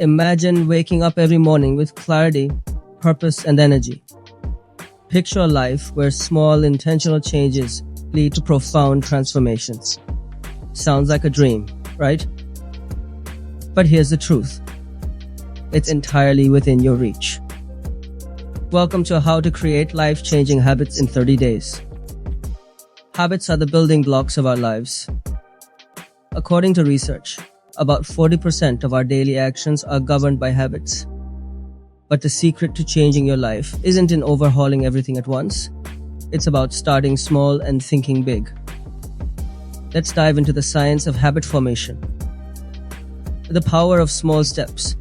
Imagine waking up every morning with clarity, purpose, and energy. Picture a life where small intentional changes lead to profound transformations. Sounds like a dream, right? But here's the truth. It's entirely within your reach. Welcome to How to Create Life-Changing Habits in 30 Days. Habits are the building blocks of our lives. According to research, about 40% of our daily actions are governed by habits. But the secret to changing your life isn't in overhauling everything at once. It's about starting small and thinking big. Let's dive into the science of habit formation. The power of small steps.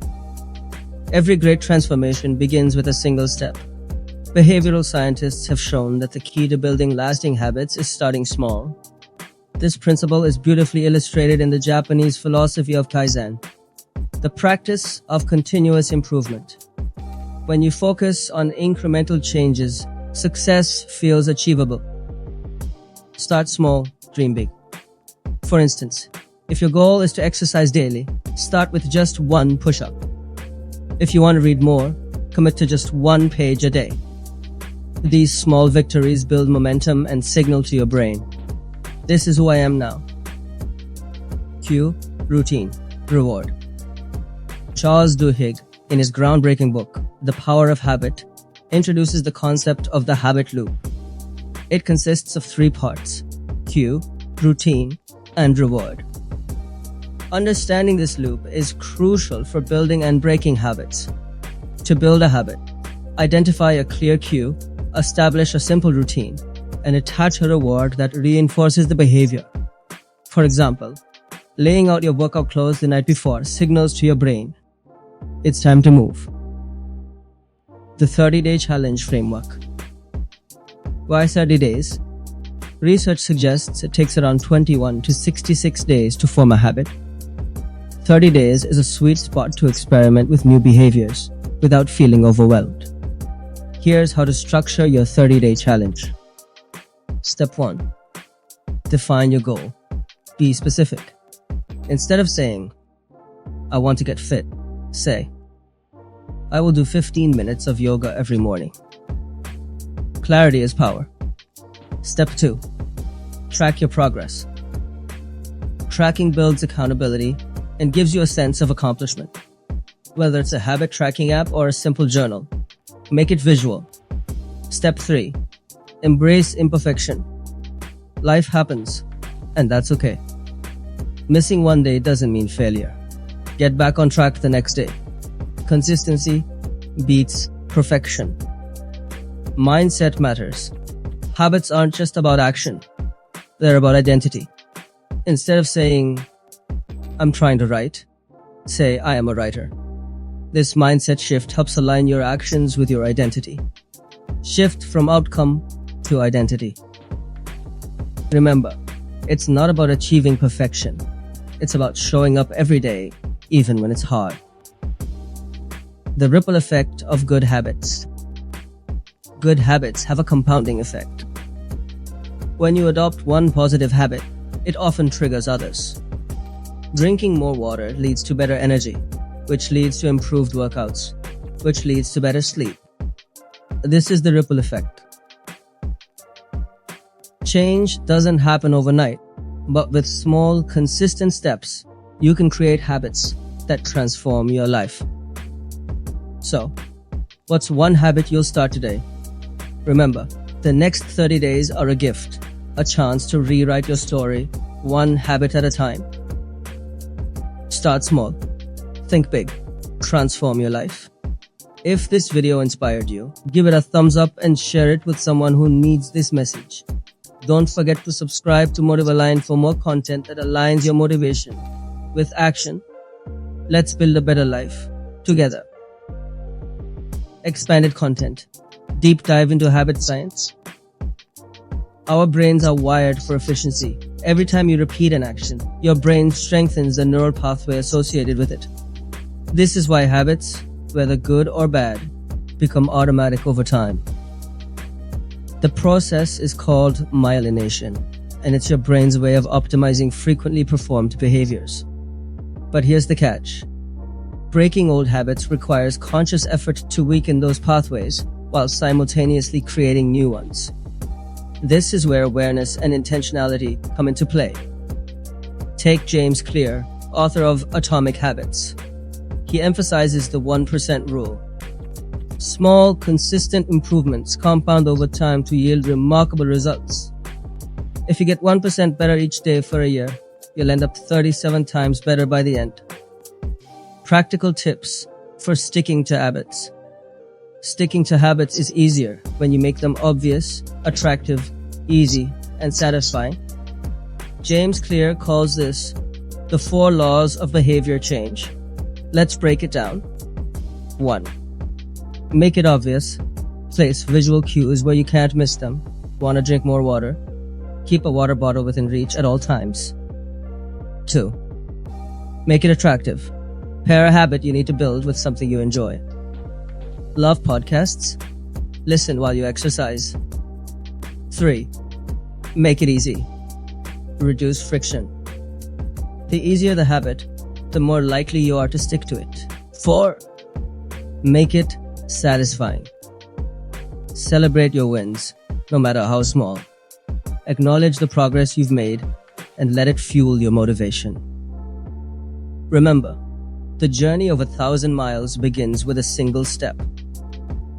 Every great transformation begins with a single step. Behavioral scientists have shown that the key to building lasting habits is starting small. This principle is beautifully illustrated in the Japanese philosophy of Kaizen, the practice of continuous improvement. When you focus on incremental changes, success feels achievable. Start small, dream big. For instance, if your goal is to exercise daily, start with just one push-up. If you want to read more, commit to just one page a day. These small victories build momentum and signal to your brain. This is who I am now. Cue, routine, reward. Charles Duhigg, in his groundbreaking book, The Power of Habit, introduces the concept of the habit loop. It consists of 3 parts: cue, routine, and reward. Understanding this loop is crucial for building and breaking habits. To build a habit, identify a clear cue, establish a simple routine, and attach a reward that reinforces the behavior. For example, laying out your workout clothes the night before signals to your brain, it's time to move. The 30-day challenge framework. Why 30 days? Research suggests it takes around 21 to 66 days to form a habit. 30 days is a sweet spot to experiment with new behaviors without feeling overwhelmed. Here's how to structure your 30-day challenge. Step 1. Define your goal. Be specific. Instead of saying, I want to get fit, say, I will do 15 minutes of yoga every morning. Clarity is power. Step 2. Track your progress. Tracking builds accountability and gives you a sense of accomplishment. Whether it's a habit tracking app or a simple journal, make it visual. Step 3. Embrace imperfection. Life happens, and that's okay. Missing one day doesn't mean failure. Get back on track the next day. Consistency beats perfection. Mindset matters. Habits aren't just about action. They're about identity. Instead of saying, I'm trying to write, say, I am a writer. This mindset shift helps align your actions with your identity. Shift from outcome to identity. Remember, it's not about achieving perfection. It's about showing up every day, even when it's hard. The ripple effect of good habits. Good habits have a compounding effect. When you adopt one positive habit, it often triggers others. Drinking more water leads to better energy, which leads to improved workouts, which leads to better sleep. This is the ripple effect. Change doesn't happen overnight, but with small, consistent steps, you can create habits that transform your life. So, what's one habit you'll start today? Remember, the next 30 days are a gift, a chance to rewrite your story, one habit at a time. Start small. Think big. Transform your life. If this video inspired you, give it a thumbs up and share it with someone who needs this message. Don't forget to subscribe to MotivAlign for more content that aligns your motivation with action. Let's build a better life together. Expanded content. Deep dive into habit science. Our brains are wired for efficiency. Every time you repeat an action, your brain strengthens the neural pathway associated with it. This is why habits, whether good or bad, become automatic over time. The process is called myelination, and it's your brain's way of optimizing frequently performed behaviors. But here's the catch. Breaking old habits requires conscious effort to weaken those pathways while simultaneously creating new ones. This is where awareness and intentionality come into play. Take James Clear, author of Atomic Habits. He emphasizes the 1% rule. Small, consistent improvements compound over time to yield remarkable results. If you get 1% better each day for a year, you'll end up 37 times better by the end. Practical tips for sticking to habits. Sticking to habits is easier when you make them obvious, attractive, easy, and satisfying. James Clear calls this the 4 laws of behavior change. Let's break it down. 1. Make it obvious. Place visual cues where you can't miss them. Want to drink more water? Keep a water bottle within reach at all times. 2. Make it attractive. Pair a habit you need to build with something you enjoy. Love podcasts? Listen while you exercise. 3. Make it easy. Reduce friction. The easier the habit, the more likely you are to stick to it. 4. Make it satisfying. Celebrate your wins, no matter how small. Acknowledge the progress you've made and let it fuel your motivation. Remember, the journey of 1,000 miles begins with a single step.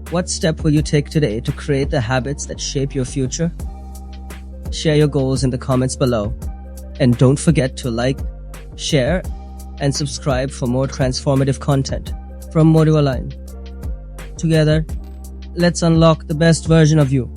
What step will you take today to create the habits that shape your future? Share your goals in the comments below. And don't forget to like, share, and subscribe for more transformative content from MotivAlign. Together, let's unlock the best version of you.